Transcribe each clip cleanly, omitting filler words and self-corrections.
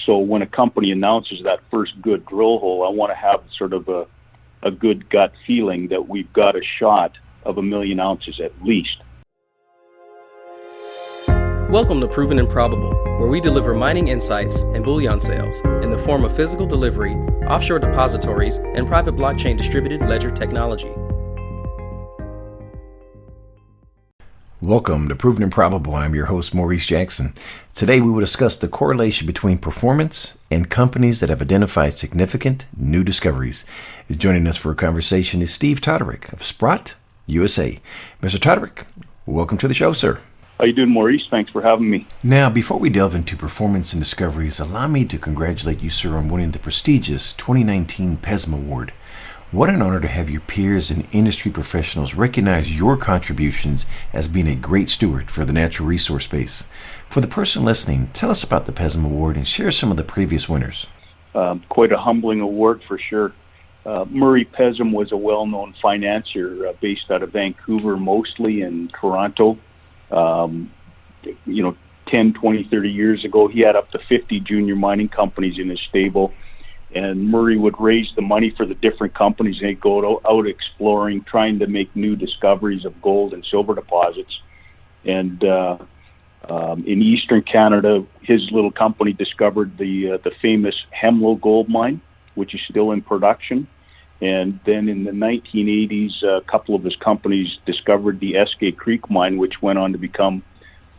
So when a company announces that first good drill hole, I want to have sort of a good gut feeling that we've got a shot of 1 million ounces at least. Welcome to Proven and Probable, where we deliver mining insights and bullion sales in the form of physical delivery, offshore depositories, and private blockchain distributed ledger technology. Welcome to Proven and Probable. I'm your host, Maurice Jackson. Today we will discuss the correlation between performance and companies that have identified significant new discoveries. Joining us for a conversation is Steve Todoruk of Sprott USA. Mr. Todoruk, welcome to the show, sir. How you doing, Maurice? Thanks for having me. Now, before we delve into performance and discoveries, allow me to congratulate you, sir, on winning the prestigious 2019 Pezim Award. What an honor to have your peers and industry professionals recognize your contributions as being a great steward for the natural resource space. For the person listening, tell us about the Pezim Award and share some of the previous winners. Quite a humbling award for sure. Murray Pezim was a well-known financier based out of Vancouver mostly, and Toronto. 10, 20, 30 years ago, he had up to 50 junior mining companies in his stable. And Murray would raise the money for the different companies, and they'd go out exploring, trying to make new discoveries of gold and silver deposits. And in eastern Canada, his little company discovered the famous Hemlo gold mine, which is still in production. And then in the 1980s, a couple of his companies discovered the Eskay Creek mine, which went on to become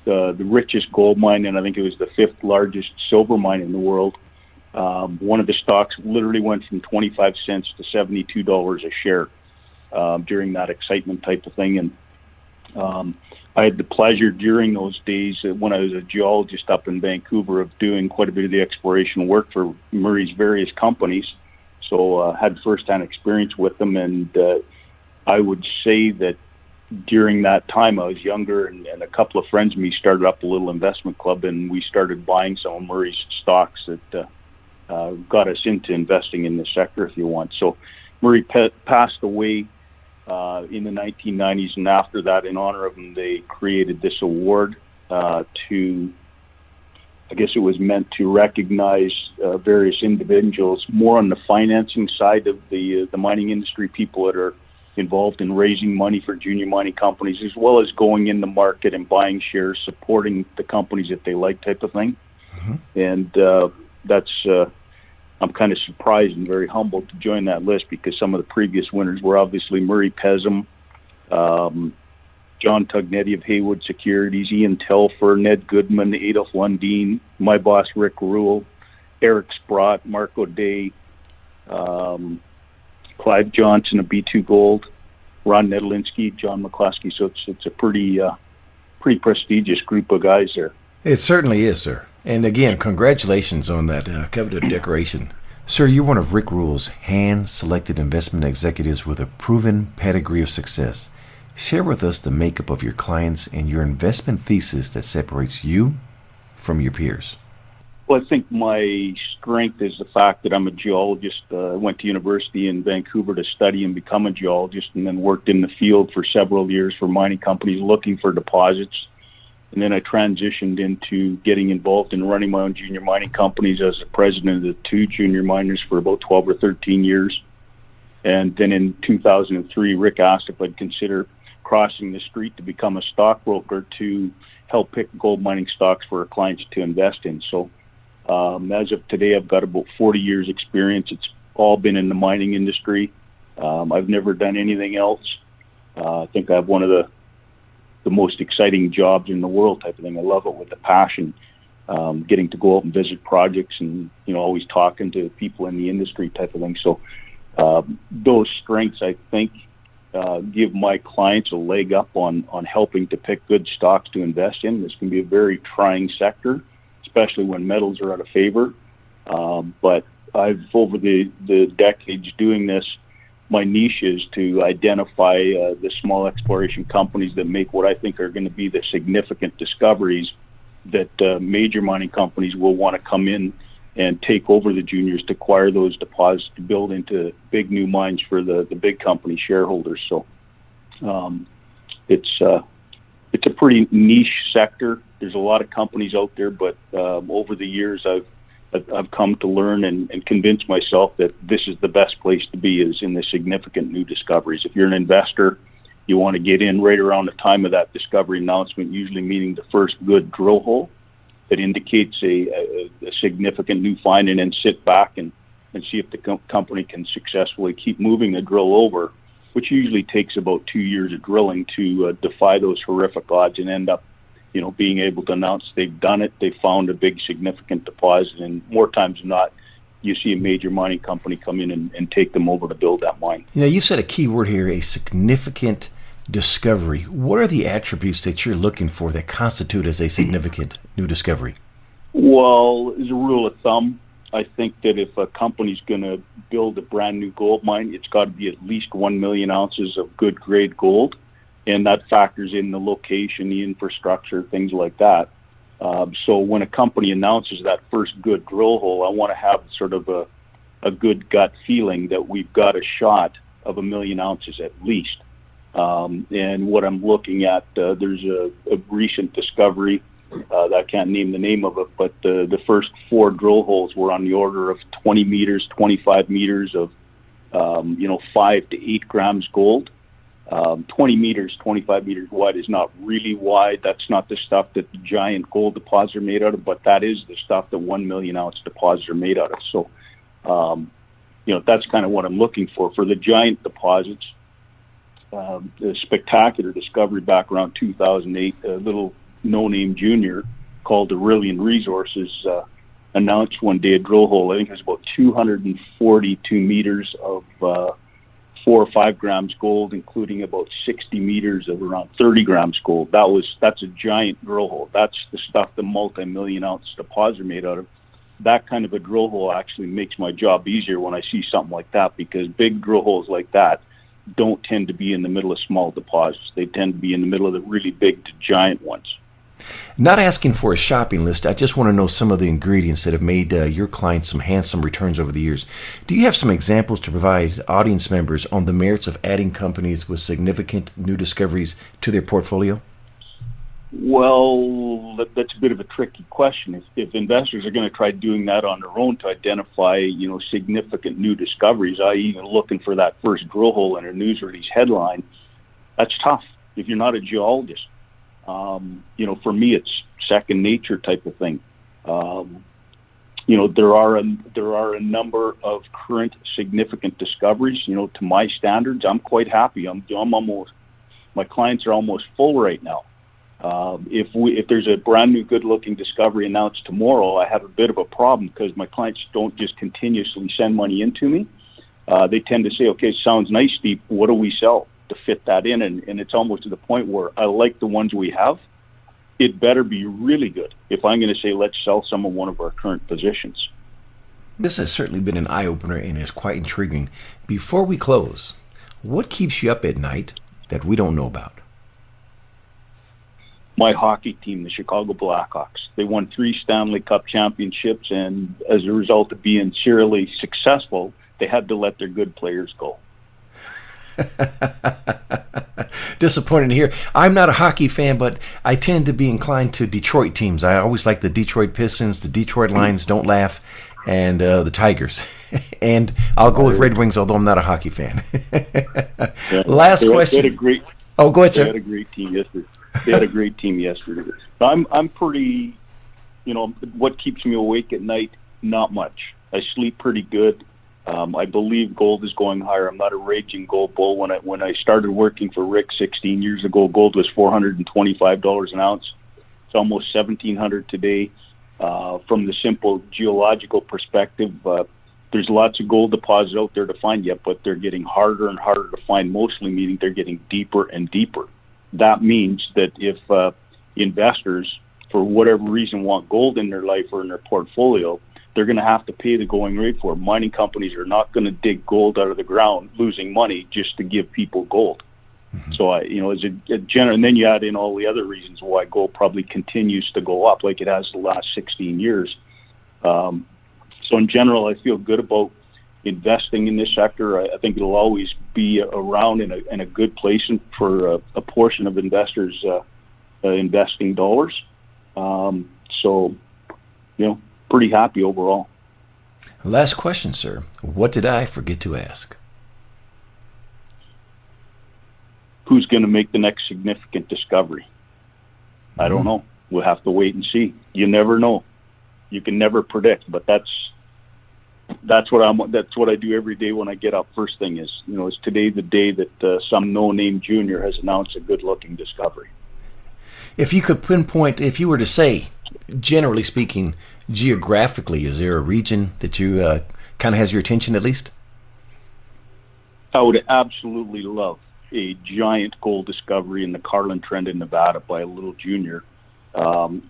the richest gold mine, and I think it was the 5th largest silver mine in the world. One of the stocks literally went from 25 cents to $72 a share during that excitement type of thing. And I had the pleasure during those days when I was a geologist up in Vancouver of doing quite a bit of the exploration work for Murray's various companies. So had firsthand experience with them, and I would say that during that time I was younger, and a couple of friends of me started up a little investment club, and we started buying some of Murray's stocks that got us into investing in this sector, if you want. So Murray passed away in the 1990s, and after that, in honor of him, they created this award I guess it was meant to recognize various individuals more on the financing side of the mining industry, people that are involved in raising money for junior mining companies, as well as going in the market and buying shares, supporting the companies that they like, type of thing. Mm-hmm. And that's I'm kind of surprised and very humbled to join that list, because some of the previous winners were obviously Murray Pezim, John Tugnetti of Haywood Securities, Ian Telfer, Ned Goodman, Adolph Lundeen, my boss Rick Rule, Eric Sprott, Mark O'Day, Clive Johnson of B2 Gold, Ron Nedlinski, John McCluskey. So it's a pretty prestigious group of guys there. It certainly is, sir. And again, congratulations on that coveted decoration. Sir, you're one of Rick Rule's hand-selected investment executives with a proven pedigree of success. Share with us the makeup of your clients and your investment thesis that separates you from your peers. Well, I think my strength is the fact that I'm a geologist. I went to university in Vancouver to study and become a geologist, and then worked in the field for several years for mining companies looking for deposits. And then I transitioned into getting involved in running my own junior mining companies as the president of the 2 junior miners for about 12 or 13 years. And then in 2003, Rick asked if I'd consider crossing the street to become a stockbroker to help pick gold mining stocks for our clients to invest in. So as of today, I've got about 40 years experience. It's all been in the mining industry. I've never done anything else. I think I have one of the most exciting jobs in the world type of thing. I love it with a passion, getting to go out and visit projects and, always talking to people in the industry type of thing. So those strengths, I think, give my clients a leg up on helping to pick good stocks to invest in. This can be a very trying sector, especially when metals are out of favor. But I've, over the decades doing this, my niche is to identify the small exploration companies that make what I think are going to be the significant discoveries that major mining companies will want to come in and take over the juniors to acquire those deposits to build into big new mines for the big company shareholders. So it's a pretty niche sector. There's a lot of companies out there, but over the years I've I've come to learn and convince myself that this is the best place to be, is in the significant new discoveries. If you're an investor, you want to get in right around the time of that discovery announcement, usually meaning the first good drill hole that indicates a significant new find, and then sit back and see if the company can successfully keep moving the drill over, which usually takes about 2 years of drilling to defy those horrific odds and end up, being able to announce they've done it, they found a big significant deposit, and more times than not, you see a major mining company come in and take them over to build that mine. You said a key word here, a significant discovery. What are the attributes that you're looking for that constitute as a significant new discovery? Well, as a rule of thumb, I think that if a company's going to build a brand new gold mine, it's got to be at least 1 million ounces of good grade gold, and that factors in the location, the infrastructure, things like that. So when a company announces that first good drill hole, I want to have sort of a good gut feeling that we've got a shot of 1 million ounces at least. And what I'm looking at, there's a recent discovery, I can't name the name of it, but the first 4 drill holes were on the order of 20 meters, 25 meters of, 5 to 8 grams gold. 20 meters, 25 meters wide is not really wide. That's not the stuff that the giant gold deposits are made out of, but that is the stuff that 1 million ounce deposits are made out of. So, that's kind of what I'm looking for. For the giant deposits, the spectacular discovery back around 2008, a little no-name junior called Aurelian Resources announced one day a drill hole. I think it was about 242 meters of 4 or 5 grams gold, including about 60 meters of around 30 grams gold. That's a giant drill hole. That's the stuff the multi-million ounce deposits are made out of. That kind of a drill hole actually makes my job easier when I see something like that, because big drill holes like that don't tend to be in the middle of small deposits. They tend to be in the middle of the really big to giant ones. Not asking for a shopping list, I just want to know some of the ingredients that have made your clients some handsome returns over the years. Do you have some examples to provide audience members on the merits of adding companies with significant new discoveries to their portfolio? Well, that's a bit of a tricky question. If investors are going to try doing that on their own to identify, significant new discoveries, i.e. looking for that first drill hole in a news release headline, that's tough if you're not a geologist. For me, it's second nature type of thing. There are a number of current significant discoveries. To my standards, I'm quite happy. My clients are almost full right now. If there's a brand new good looking discovery announced tomorrow, I have a bit of a problem, because my clients don't just continuously send money into me. They tend to say, okay, sounds nice, Steve, what do we sell to fit that in? And it's almost to the point where I like the ones we have. It better be really good if I'm going to say, let's sell some of one of our current positions. This has certainly been an eye-opener and is quite intriguing. Before we close, what keeps you up at night that we don't know about? My hockey team, the Chicago Blackhawks. They won 3 Stanley Cup championships, and as a result of being serially successful, they had to let their good players go. Disappointing to hear. I'm not a hockey fan, but I tend to be inclined to Detroit teams. I always like the Detroit Pistons, the Detroit Lions, don't laugh, and the Tigers. And I'll go with Red Wings, although I'm not a hockey fan. Last question. Go ahead, sir. They had a great team yesterday. I'm pretty, what keeps me awake at night? Not much. I sleep pretty good. I believe gold is going higher. I'm not a raging gold bull. When I started working for Rick 16 years ago, gold was $425 an ounce. It's almost $1,700 today. From the simple geological perspective, there's lots of gold deposits out there to find yet, but they're getting harder and harder to find, mostly meaning they're getting deeper and deeper. That means that if investors, for whatever reason, want gold in their life or in their portfolio, they're going to have to pay the going rate for it. Mining companies are not going to dig gold out of the ground, losing money just to give people gold. Mm-hmm. So, as a general, and then you add in all the other reasons why gold probably continues to go up, like it has the last 16 years. So, in general, I feel good about investing in this sector. I think it'll always be around in a good place for a portion of investors' investing dollars. pretty happy overall. Last question, sir. What did I forget to ask? Who's going to make the next significant discovery? I don't know. We'll have to wait and see. You never know. You can never predict, but that's what I do every day when I get up. First thing is today the day that some no-name junior has announced a good-looking discovery. If you could pinpoint, if you were to say, generally speaking, geographically, is there a region that you kind of has your attention at least? I would absolutely love a giant gold discovery in the Carlin Trend in Nevada by a little junior.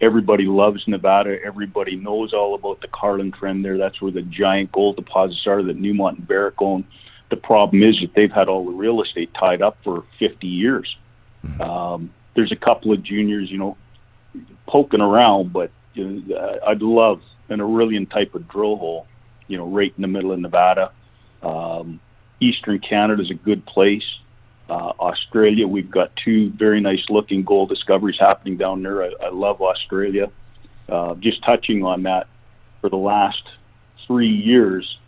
Everybody loves Nevada. Everybody knows all about the Carlin Trend there. That's where the giant gold deposits are that Newmont and Barrick own. The problem is that they've had all the real estate tied up for 50 years. There's a couple of juniors, poking around, but I'd love an Aurelian type of drill hole, right in the middle of Nevada. Eastern Canada is a good place. Australia, we've got two very nice looking gold discoveries happening down there. I love Australia. Just touching on that, for the last 3 years,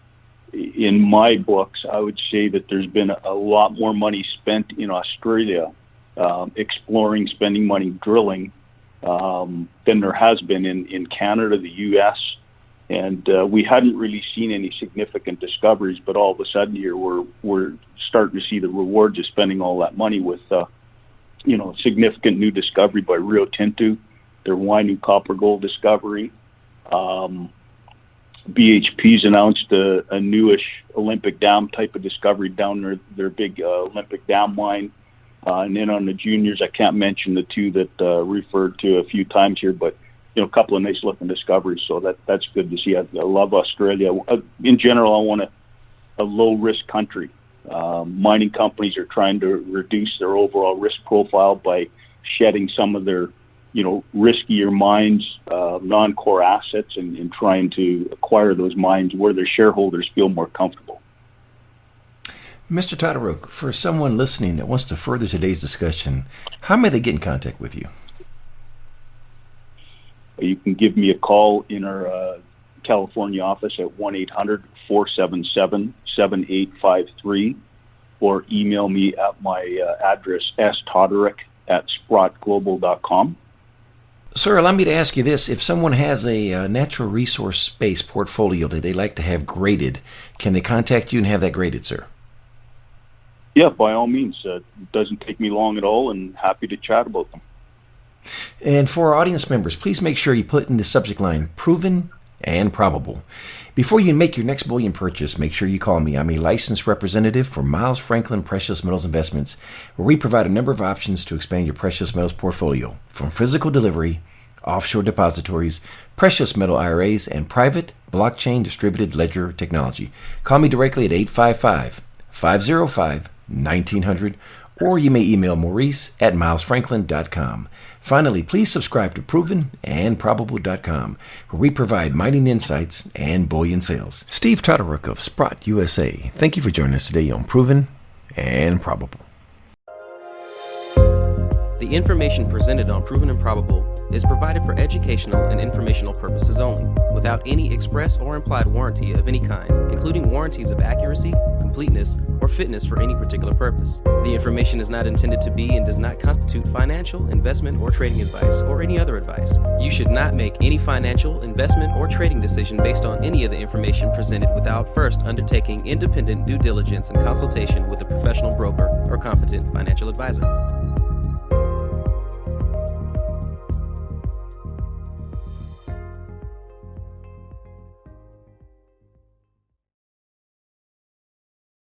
in my books, I would say that there's been a lot more money spent in Australia exploring, spending money drilling than there has been in Canada, the U.S., and we hadn't really seen any significant discoveries, but all of a sudden here we're starting to see the rewards of spending all that money with, significant new discovery by Rio Tinto, their Waianu copper gold discovery. BHP's announced a newish Olympic Dam type of discovery down their big Olympic Dam mine. And then on the juniors, I can't mention the two that referred to a few times here, but a couple of nice looking discoveries. So that's good to see. I love Australia. In general, I want a low risk country. Mining companies are trying to reduce their overall risk profile by shedding some of their, riskier mines, non-core assets, and trying to acquire those mines where their shareholders feel more comfortable. Mr. Todoruk, for someone listening that wants to further today's discussion, how may they get in contact with you? You can give me a call in our California office at 1-800-477-7853 or email me at my address, stodoruk@sprottglobal.com. Sir, allow me to ask you this. If someone has a natural resource-based portfolio that they like to have graded, can they contact you and have that graded, sir? Yeah, by all means. It doesn't take me long at all, and happy to chat about them. And for our audience members, please make sure you put in the subject line, proven and probable. Before you make your next bullion purchase, make sure you call me. I'm a licensed representative for Miles Franklin Precious Metals Investments, where we provide a number of options to expand your precious metals portfolio, from physical delivery, offshore depositories, precious metal IRAs, and private blockchain distributed ledger technology. Call me directly at 855-505-1900, or you may email Maurice at milesfranklin.com. Finally, please subscribe to provenandprobable.com, where we provide mining insights and bullion sales. Steve Todoruk of Sprott USA, thank you for joining us today on Proven and Probable. The information presented on Proven and Probable is provided for educational and informational purposes only, without any express or implied warranty of any kind, including warranties of accuracy, completeness, or fitness for any particular purpose. The information is not intended to be and does not constitute financial, investment, or trading advice, or any other advice. You should not make any financial, investment, or trading decision based on any of the information presented without first undertaking independent due diligence and consultation with a professional broker or competent financial advisor.